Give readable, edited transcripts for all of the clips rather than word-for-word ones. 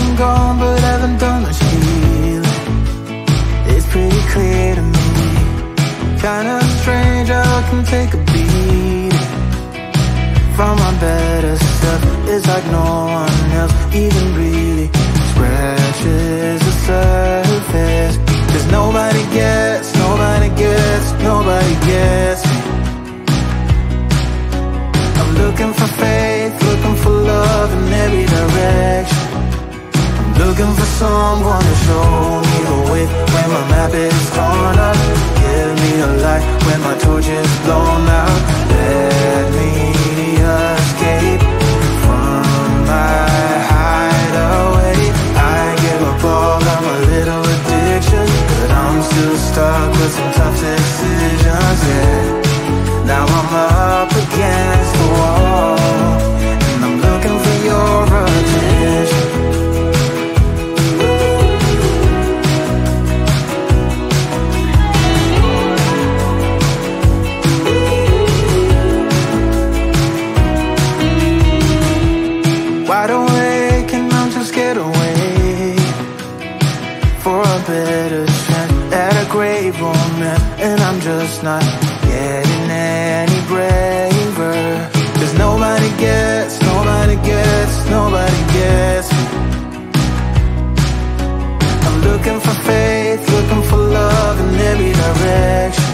I'm gone but haven't done much healing. It's pretty clear to me, kinda strange how I can take a beating from my better stuff. It's like no one else even really scratches the surface. 'Cause nobody gets me. I'm looking for faith, looking for love in every direction. I'm looking for someone to show me the way when my map is torn up. Give me a light when my torch is blown out. Let me escape from my hideaway. I give up all of my little addictions, but I'm still stuck with some tough decisions, yeah. Now I'm up against the wall, and I'm looking for your attention. Wide awake and I'm just scared away for a better chance at a great romance, and I'm just not getting any braver. 'Cause nobody gets me. I'm looking for faith, looking for love in every direction.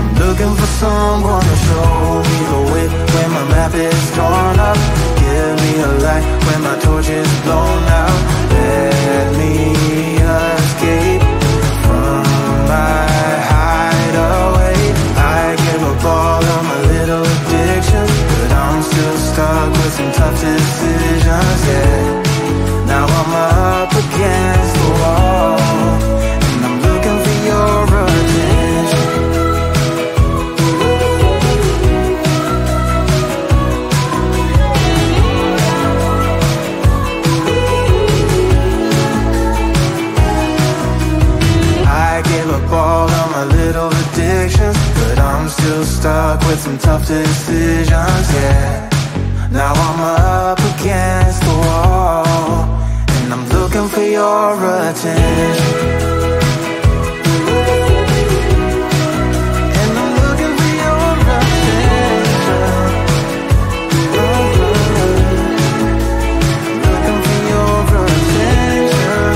I'm looking for someone to show me the way when my map is torn up. Give me a light when my torch is blown out. Let me escape from my hideaway. I give up all of my little addictions, but I'm still stuck with some tough decisions, yeah. Now I'm up against the wall, and I'm looking for your attention. I give up all of my little addictions, but I'm still stuck with some tough decisions, yeah. Now I'm up against the wall, and I'm looking for your attention. And I'm looking for your attention. Looking for your attention.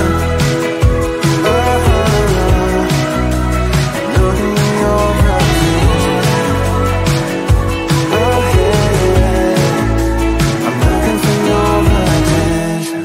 Looking for your attention. I'm looking for your attention.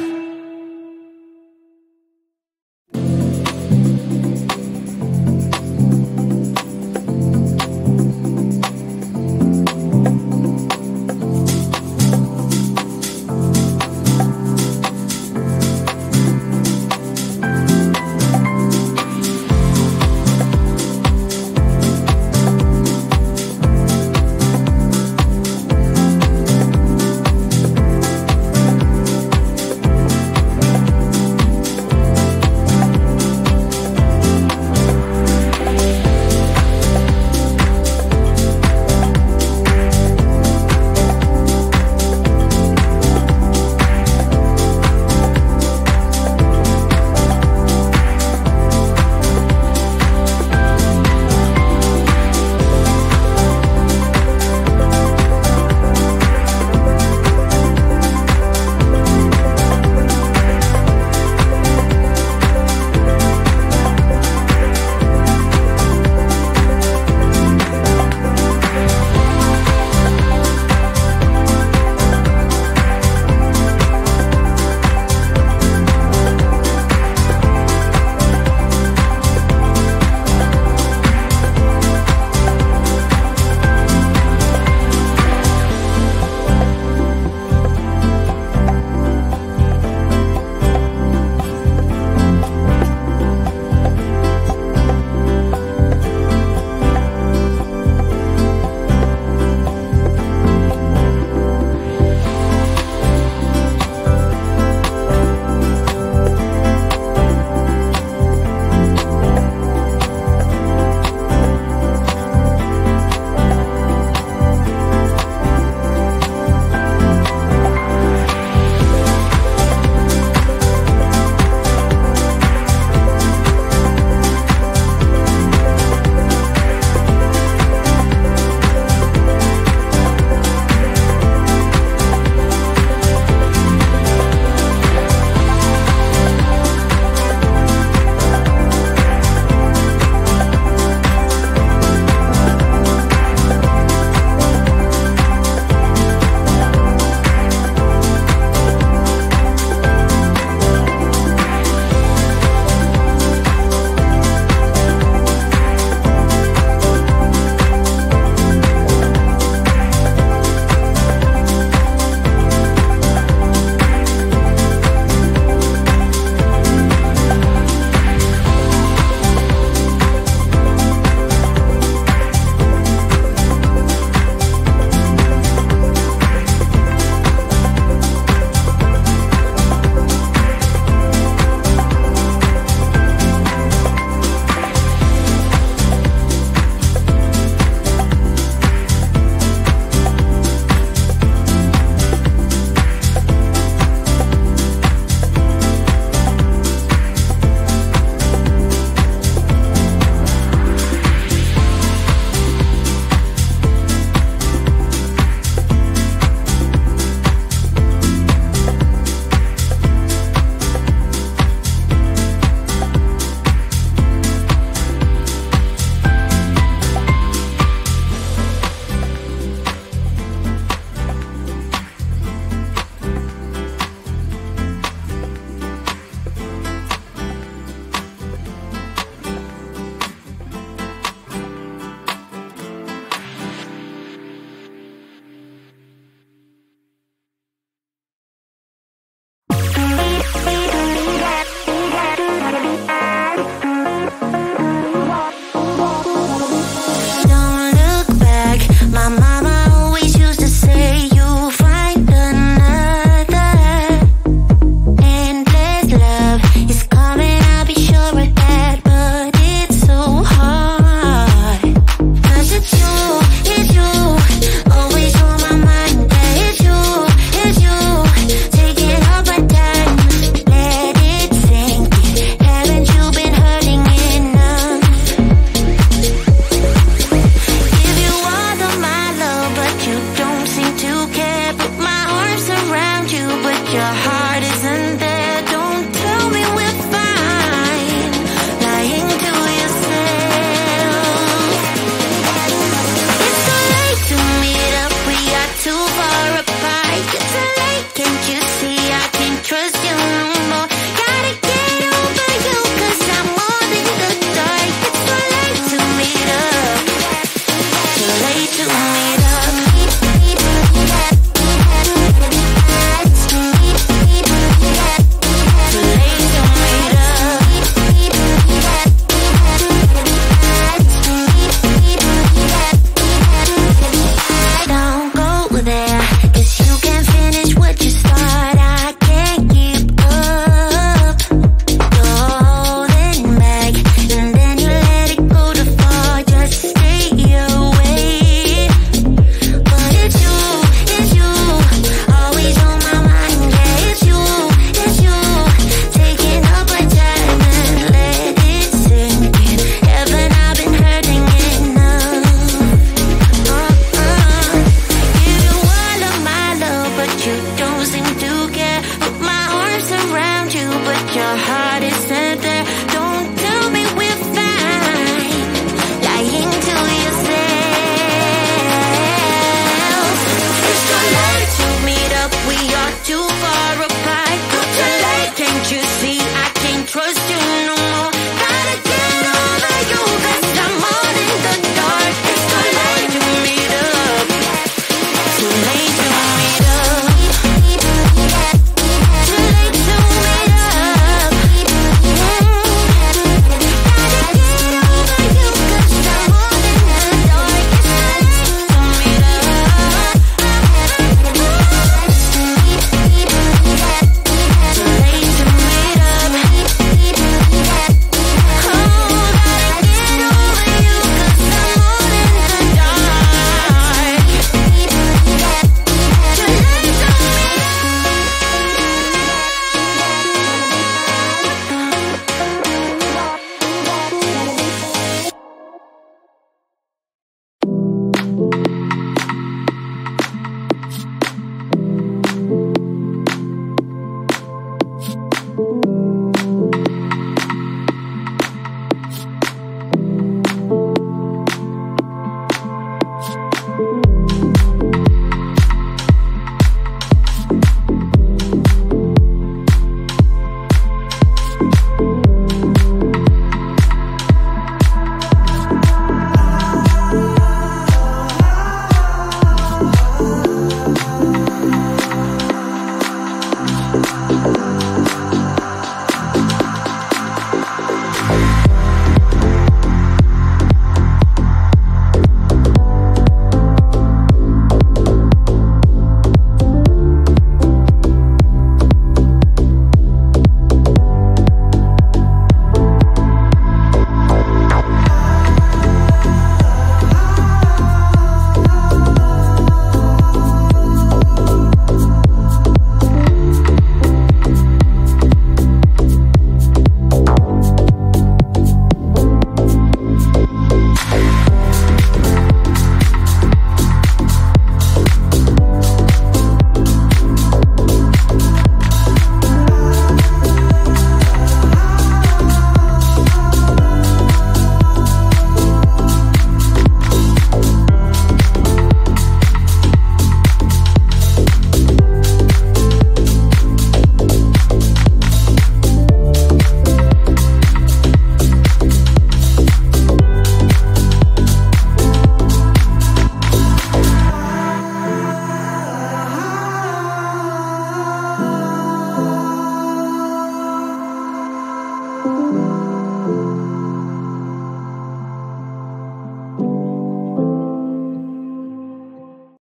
can't hide